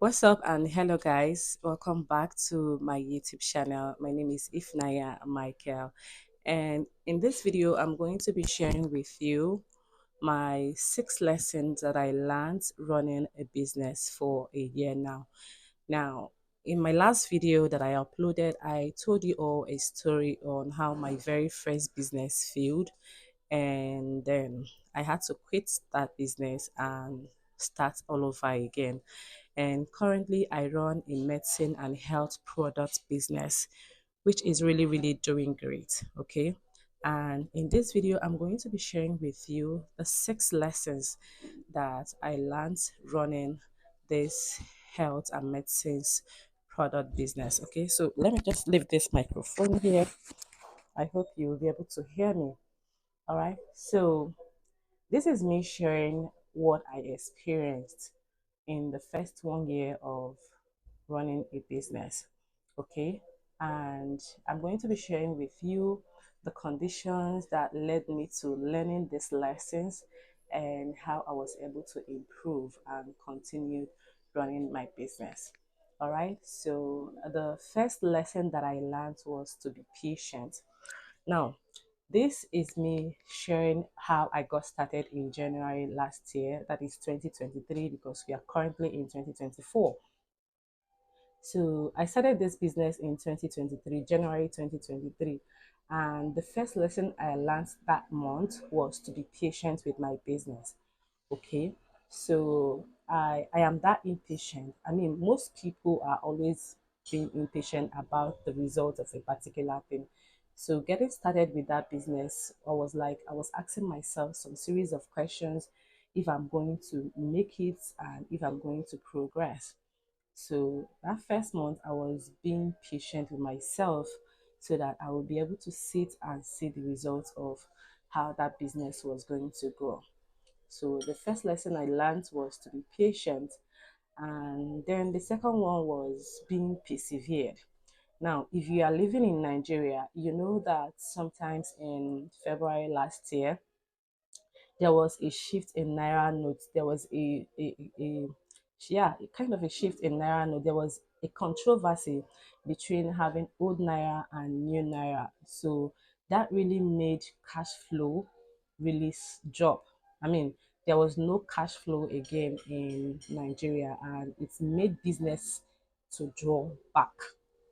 What's up and hello guys, welcome back to my YouTube channel. My name is Ifnaya Michael, and in this video I'm going to be sharing with you my 6 lessons that I learned running a business for a year now. Now, in my last video that I uploaded, I told you all a story on how my very first business failed, and then I had to quit that business and start all over again. And currently I run a medicine and health product business, which is really, really doing great. Okay. And in this video, I'm going to be sharing with you the 6 lessons that I learned running this health and medicines product business. Okay, so let me just leave this microphone here. I hope you will be able to hear me. All right, so this is me sharing what I experienced in the first 1 year of running a business. Okay. And I'm going to be sharing with you the conditions that led me to learning these lessons and how I was able to improve and continue running my business. All right. So, the first lesson that I learned was to be patient. Now, this is me sharing how I got started in January last year, that is 2023, because we are currently in 2024. So I started this business in 2023, January 2023. And the first lesson I learned that month was to be patient with my business. Okay. So I am that impatient. I mean, most people are always being impatient about the result of a particular thing. So getting started with that business, I was asking myself some series of questions if I'm going to make it and if I'm going to progress. So that first month, I was being patient with myself so that I would be able to sit and see the results of how that business was going to grow. So the first lesson I learned was to be patient. And then the second one was being persevered. Now, if you are living in Nigeria, you know that sometimes in February last year, there was a shift in naira notes. There was a yeah, kind of a shift in naira note. There was a controversy between having old naira and new naira. So that really made cash flow really drop. I mean, there was no cash flow again in Nigeria, and it's made business to draw back.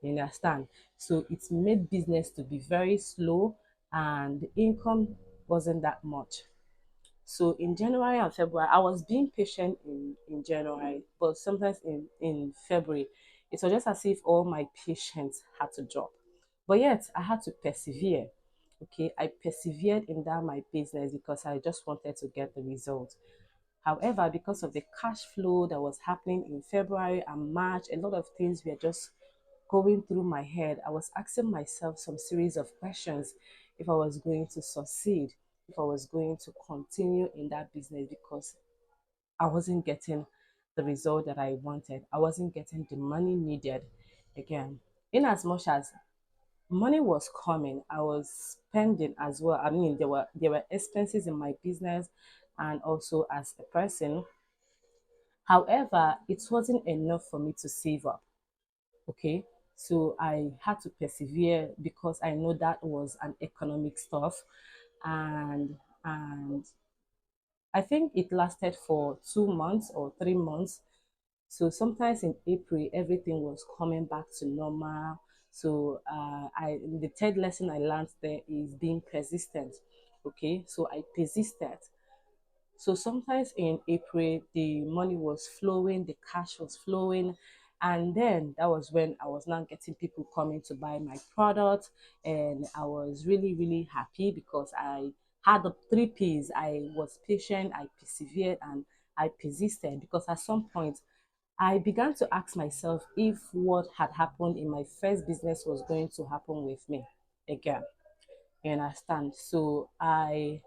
You understand? So it's made business to be very slow, and the income wasn't that much. So in January and February, I was being patient in January, but sometimes in February, it was just as if all my patience had to drop. But yet I had to persevere. Okay, I persevered in that my business because I just wanted to get the result. However, because of the cash flow that was happening in February and March, a lot of things were just going through my head. I was asking myself some series of questions if I was going to succeed, if I was going to continue in that business because I wasn't getting the result that I wanted. I wasn't getting the money needed again. In as much as money was coming, I was spending as well. I mean, there were expenses in my business and also as a person. However, it wasn't enough for me to save up. Okay, so I had to persevere because I know that was an economic stuff, and and I think it lasted for 2 months or 3 months. So sometimes in April everything was coming back to normal. So I the third lesson I learned there is being persistent. Okay, so I persisted. So sometimes in April, the money was flowing, the cash was flowing. And then that was when I was now getting people coming to buy my product. And I was really, really happy because I had the 3 P's. I was patient, I persevered, and I persisted because at some point I began to ask myself if what had happened in my first business was going to happen with me again. You understand? So I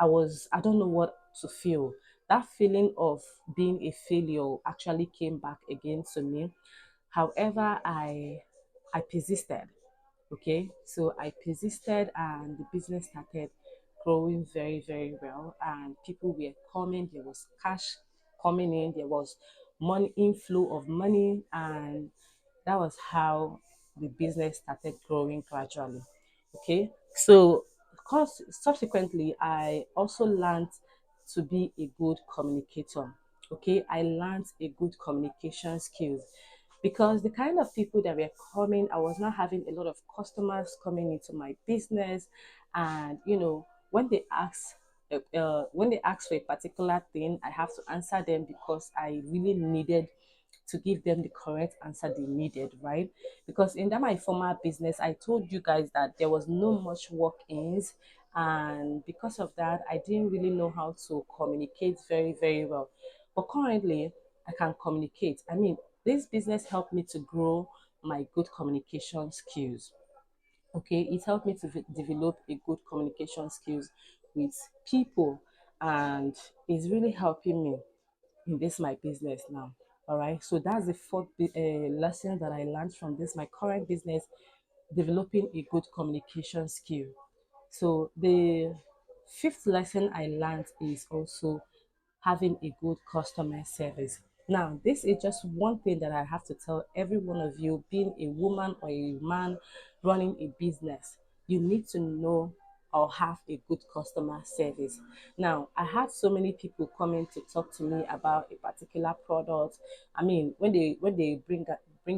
don't know what to feel. That feeling of being a failure actually came back again to me. However, I persisted. Okay, so I persisted and the business started growing very, very well. And people were coming, there was cash coming in, there was money inflow of money, and that was how the business started growing gradually. Okay, so because subsequently I also learned to be a good communicator. Okay, I learned a good communication skills because the kind of people that were coming, I was not having a lot of customers coming into my business, and when they ask for a particular thing, I have to answer them because I really needed to give them the correct answer they needed, right? Because in that my former business, I told you guys that there was no much work-ins, and because of that, I didn't really know how to communicate very, very well. But currently, I can communicate. I mean, this business helped me to grow my good communication skills. Okay, it helped me to develop a good communication skills with people, and it's really helping me in this my business now. All right, so that's the fourth lesson that I learned from this my current business: developing a good communication skill. So the fifth lesson I learned is also having a good customer service. Now, this is just one thing that I have to tell every one of you, being a woman or a man running a business, you need to know or have a good customer service. Now, I had so many people coming to talk to me about a particular product. I mean, when they bring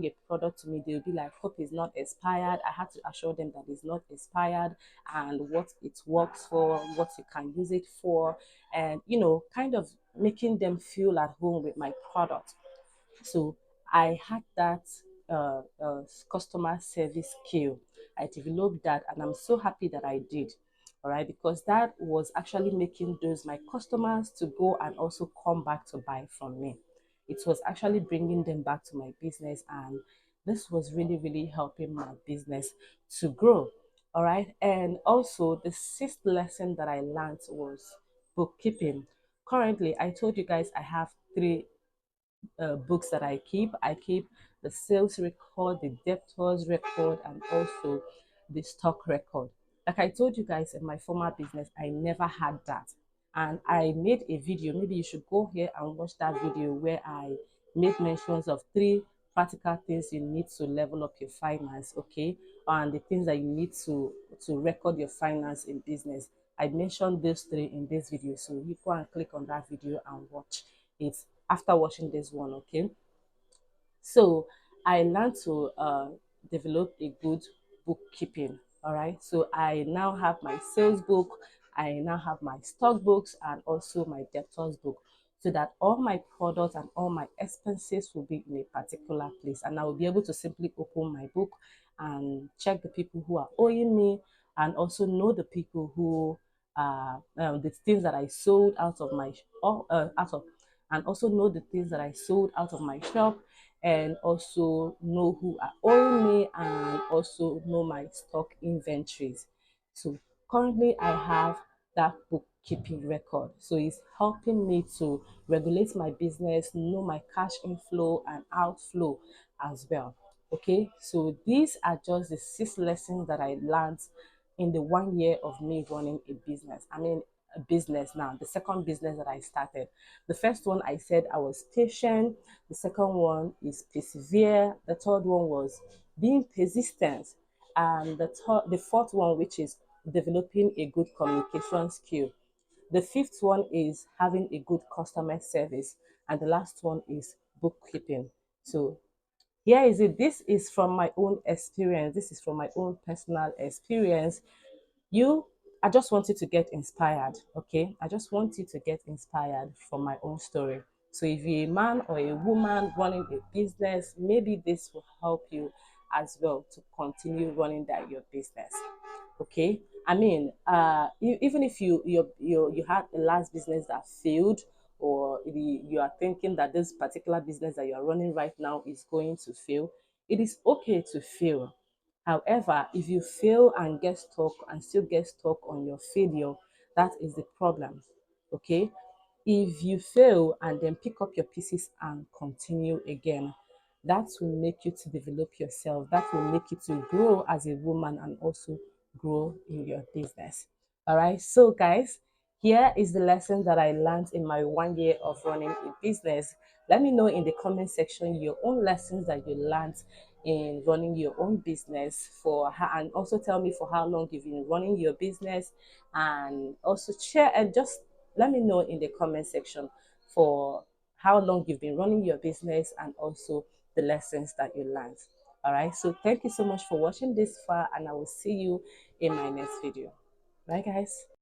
a product to me, they'll be like, hope it's not expired. I had to assure them that it's not expired and what it works for, what you can use it for, and kind of making them feel at home with my product. So I had that customer service skill. I developed that, and I'm so happy that I did. All right, because that was actually making those my customers to go and also come back to buy from me. It was actually bringing them back to my business, and this was really, really helping my business to grow. All right, and also the sixth lesson that I learned was bookkeeping. Currently, I told you guys I have three books that I keep. I keep the sales record, the debtors record, and also the stock record. Like I told you guys in my former business, I never had that. And I made a video. Maybe you should go here and watch that video where I made mentions of three practical things you need to level up your finance, okay? And the things that you need to record your finance in business. I mentioned those three in this video. So you go and click on that video and watch it after watching this one, okay? So I learned to develop a good bookkeeping. All right. So I now have my sales book, I now have my stock books, and also my debtors book, so that all my products and all my expenses will be in a particular place. And I will be able to simply open my book and check the people who are owing me, and also know the people who the things that I sold out of my out of, and also know the things that I sold out of my shop, and also know who are owing me, and also know my stock inventories. So currently I have that bookkeeping record. So it's helping me to regulate my business, know my cash inflow and outflow as well. Okay, so these are just the six lessons that I learned in the 1 year of me running a business. I mean, a business now, the second business that I started. The first one I said I was patient. The second one is persevere. The third one was being persistent. And the fourth one, which is developing a good communication skill. The fifth one is having a good customer service. And the last one is bookkeeping. So here is it. This is from my own experience. This is from my own personal experience. You I just want you to get inspired. Okay, I just want you to get inspired from my own story. So if you're a man or a woman running a business, maybe this will help you as well to continue running that your business. Okay, I mean, even if you had a last business that failed, or you are thinking that this particular business that you are running right now is going to fail, it is okay to fail. However, if you fail and get stuck and still get stuck on your failure, that is the problem. Okay, if you fail and then pick up your pieces and continue again, that will make you to develop yourself. That will make you to grow as a woman and also grow in your business. All right. So, guys, Here is the lesson that I learned in my 1 year of running a business. Let me know in the comment section your own lessons that you learned in running your own business and also tell me for how long you've been running your business, and also share and just let me know in the comment section for how long you've been running your business and also the lessons that you learned. All right, so thank you so much for watching this far, and I will see you in my next video. Bye guys.